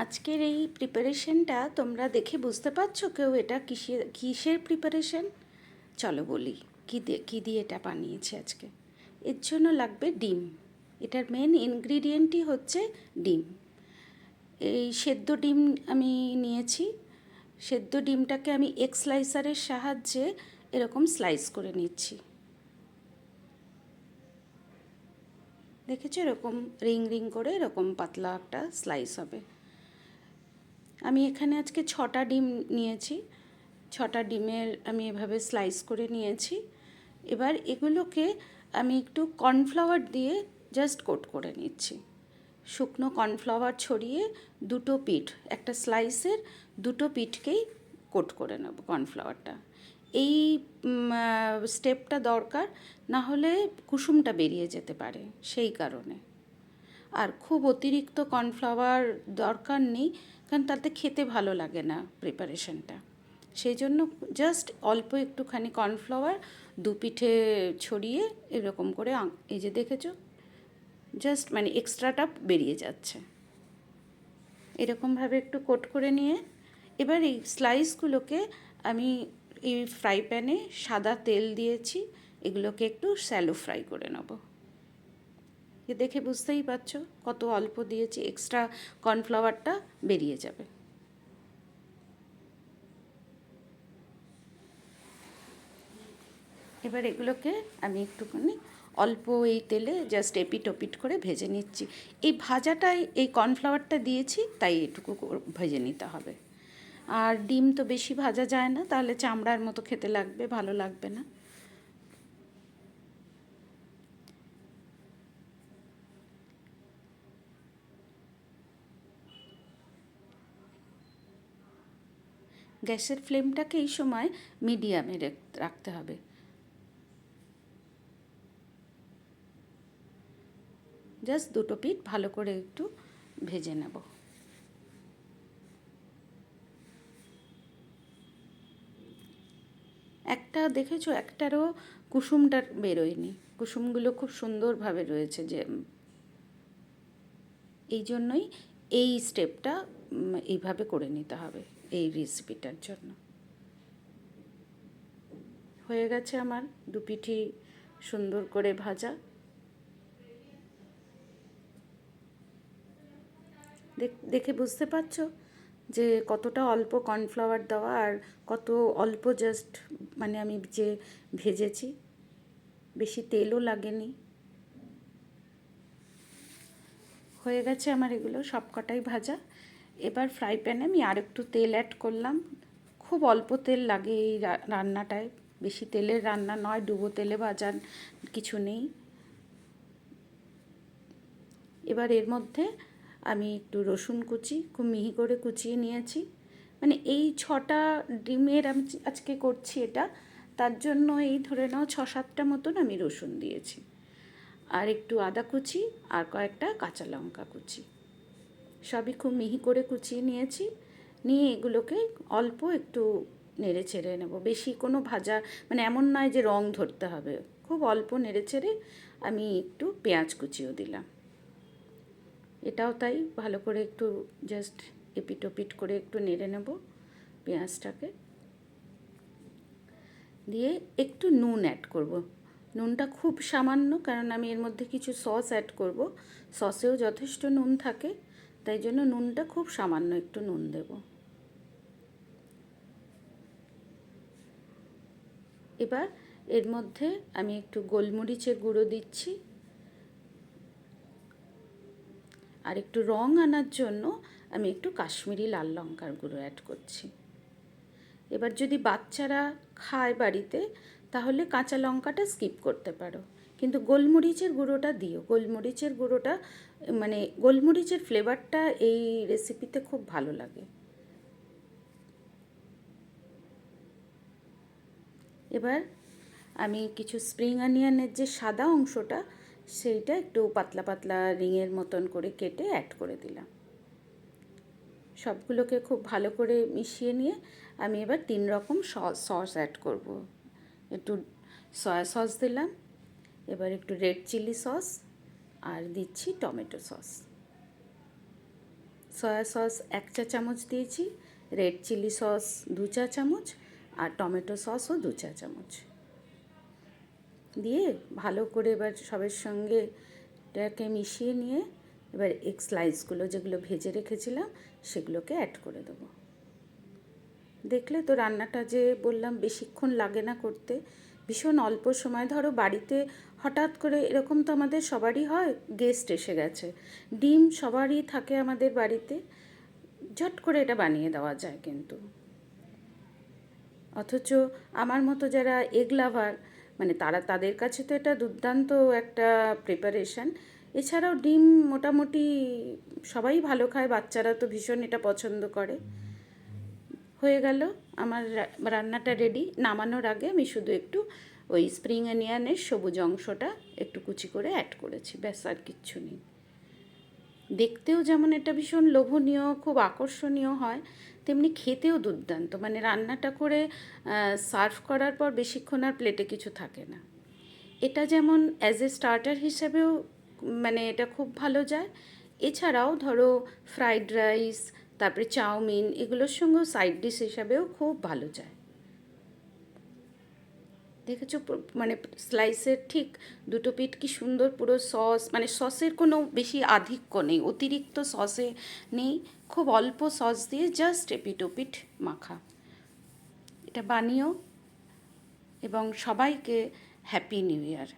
আজকের এই প্রিপারেশনটা তোমরা দেখে বুঝতে পারছো কেউ এটা কিসের প্রিপারেশন? চলো বলি কী দিয়ে এটা বানিয়েছি আজকে। এর জন্য লাগবে ডিম। এটার মেন ইনগ্রিডিয়েন্টই হচ্ছে ডিম। এই সেদ্ধ ডিম আমি নিয়েছি। সেদ্ধ ডিমটাকে আমি এগ স্লাইসারের সাহায্যে এরকম স্লাইস করে নিচ্ছি। দেখেছো, এরকম রিং রিং করে এরকম পাতলা একটা স্লাইস হবে। আমি এখানে আজকে 6টা ডিম নিয়েছি। 6টা ডিমের আমি এভাবে স্লাইস করে নিয়েছি। এবার এগুলোকে আমি একটু কর্নফ্লাওয়ার দিয়ে জাস্ট কোট করে নিচ্ছি। শুকনো কর্নফ্লাওয়ার ছড়িয়ে দুটো পিঠ, একটা স্লাইসের দুটো পিঠকেই কোট করে নেব কর্নফ্লাওয়ারটা। এই স্টেপটা দরকার, না হলে কুসুমটা বেরিয়ে যেতে পারে, সেই কারণে। আর খুব অতিরিক্ত কর্নফ্লাওয়ার দরকার নেই, কারণ তাতে খেতে ভালো লাগে না প্রিপারেশনটা। সেই জন্য জাস্ট অল্প একটুখানি কর্নফ্লাওয়ার দু পিঠে ছড়িয়ে এরকম করে, এই যে দেখেছো, জাস্ট মানে এক্সট্রাটা বেরিয়ে যাচ্ছে। এরকমভাবে একটু কোট করে নিয়ে এবার এই স্লাইসগুলোকে আমি এই ফ্রাই প্যানে সাদা তেল দিয়েছি, এগুলোকে একটু শ্যালো ফ্রাই করে নেব। দেখে বুঝতেই পারছো কত অল্প দিয়েছি, এক্সট্রা কর্নফ্লাওয়ারটা বেরিয়ে যাবে। এবার এগুলোকে আমি একটুখানি অল্প এই তেলে জাস্ট এপিট ওপিট করে ভেজে নিচ্ছি। এই ভাজাটাই এই কর্নফ্লাওয়ারটা দিয়েছি, তাই এটুকু ভেজে নিতে হবে। আর ডিম তো বেশি ভাজা যায় না, তাহলে চামড়ার মতো খেতে লাগবে, ভালো লাগবে না। গ্যাসের ফ্লেমটাকে এই সময় মিডিয়ামে রাখতে হবে। জাস্ট দুটো পিঠ ভালো করে একটু ভেজে নেব। একটা দেখেছো, একটারও কুসুমটা বেরোয়নি, কুসুমগুলো খুব সুন্দরভাবে রয়েছে। যে এই জন্যই এই স্টেপটা এইভাবে করে নিতে হবে এই রেসিপিটার জন্য। হয়ে গেছে আমার দু পিঠি সুন্দর করে ভাজা। দেখে বুঝতে পারছো যে কতটা অল্প কর্নফ্লাওয়ার দেওয়া আর কত অল্প জাস্ট মানে আমি যে ভেজেছি, বেশি তেলও লাগেনি। হয়ে গেছে আমার এগুলো সব কটাই ভাজা। এবার ফ্রাই প্যানে আমি আরেকটু তেল অ্যাড করলাম। খুব অল্প তেল লাগে এই রান্নাটায়, বেশি তেলের রান্না নয়, ডুবো তেলে ভাজার কিছু নেই। এবার এর মধ্যে আমি একটু রসুন কুচি খুব মিহি করে কুচিয়ে নিয়েছি। মানে এই 6টা ডিমের আমি আজকে করছি এটা, তার জন্য এই ধরে নাও 6-7টা মতন আমি রসুন দিয়েছি। আর একটু আদা কুচি আর কয়েকটা কাঁচা লঙ্কা কুচি, সবই খুব মিহি করে কুচিয়ে নিয়েছি। নিয়ে এগুলোকে অল্প একটু নেড়ে ছেড়ে নেব। বেশি কোনো ভাজা মানে এমন নয় যে রং ধরতে হবে, খুব অল্প নেড়ে ছেড়ে আমি একটু পেঁয়াজ কুচিও দিলাম। এটাও তাই, ভালো করে একটু জাস্ট এপিট ওপিট করে একটু নেড়ে নেব পেঁয়াজটাকে। দিয়ে একটু নুন অ্যাড করব। নুনটা খুব সামান্য, কারণ আমি এর মধ্যে কিছু সস অ্যাড করব। সসেও যথেষ্ট নুন থাকে, তাই জন্য নুনটা খুব সামান্য একটু নুন দেব। এবার এর মধ্যে আমি একটু গোলমরিচের গুঁড়ো দিচ্ছি, আর একটু রং আনার জন্য আমি একটু কাশ্মীরি লাল লঙ্কার গুঁড়ো অ্যাড করছি। এবার যদি বাচ্চারা খায় বাড়িতে, তাহলে কাঁচা লঙ্কাটা স্কিপ করতে পারো, কিন্তু গোলমরিচের গুঁড়োটা দিও। গোলমরিচের গুঁড়োটা মানে গোলমরিচের ফ্লেভারটা এই রেসিপিতে খুব ভালো লাগে। এবার আমি কিছু স্প্রিং অনিয়নের যে সাদা অংশটা, সেইটা একটু পাতলা পাতলা রিংয়ের মতন করে কেটে অ্যাড করে দিলাম। সবগুলোকে খুব ভালো করে মিশিয়ে নিয়ে আমি এবার 3 রকম সস অ্যাড করব। একটু সয়া সস দিলাম, এবার একটু রেড চিলি সস, আর দিচ্ছি টমেটো সস। সয়া সস 1 চা চামচ দিয়েছি, রেড চিলি সস 2 চা চামচ, আর টমেটো সসও 2 চা চামচ দিয়ে ভালো করে এবার সবের সঙ্গে এটাকে মিশিয়ে নিয়ে এবার এগ স্লাইসগুলো যেগুলো ভেজে রেখেছিলাম সেগুলোকে অ্যাড করে দেবো। দেখলে তো রান্নাটা যে বললাম বেশিক্ষণ লাগে না করতে, ভীষণ অল্প সময়। ধরো বাড়িতে হঠাৎ করে এরকম তো আমাদের সবারই হয়, গেস্ট এসে গেছে, ডিম সবারই থাকে আমাদের বাড়িতে, ঝট করে এটা বানিয়ে দেওয়া যায় কিন্তু। অথচ আমার মতো যারা এগ লাভার, মানে তাদের কাছে তো এটা দুর্দান্ত একটা প্রিপারেশান। এছাড়াও ডিম মোটামুটি সবাই ভালো খায়, বাচ্চারা তো ভীষণ এটা পছন্দ করে। হয়ে গেল আমার রান্নাটা রেডি। নামানোর আগে আমি শুধু একটু ওই স্প্রিং অনিয়নের সবুজ অংশটা একটু কুচি করে অ্যাড করেছি, ব্যাস আর কিচ্ছু নেই। দেখতেও যেমন এটা ভীষণ লোভনীয়, খুব আকর্ষণীয় হয়, তেমনি খেতেও দুর্দান্ত। মানে রান্নাটা করে সার্ভ করার পর বেশিক্ষণ আর প্লেটে কিছু থাকে না। এটা যেমন অ্যাজ এ স্টার্টার হিসেবেও মানে এটা খুব ভালো যায়। এছাড়াও ধরো ফ্রাইড রাইস, তারপরে চাউমিন, এগুলোর সঙ্গেও সাইড ডিশ হিসাবেও খুব ভালো যায়। দেখেছো মানে স্লাইসের ঠিক দুটো পিঠ কি সুন্দর, পুরো সস, মানে সসের কোনো বেশি আধিক্য নেই, অতিরিক্ত সসে নেই, খুব অল্প সস দিয়ে জাস্ট এপিঠ ওপিঠ মাখা। এটা বানিও এবং সবাইকে হ্যাপি নিউ ইয়ার।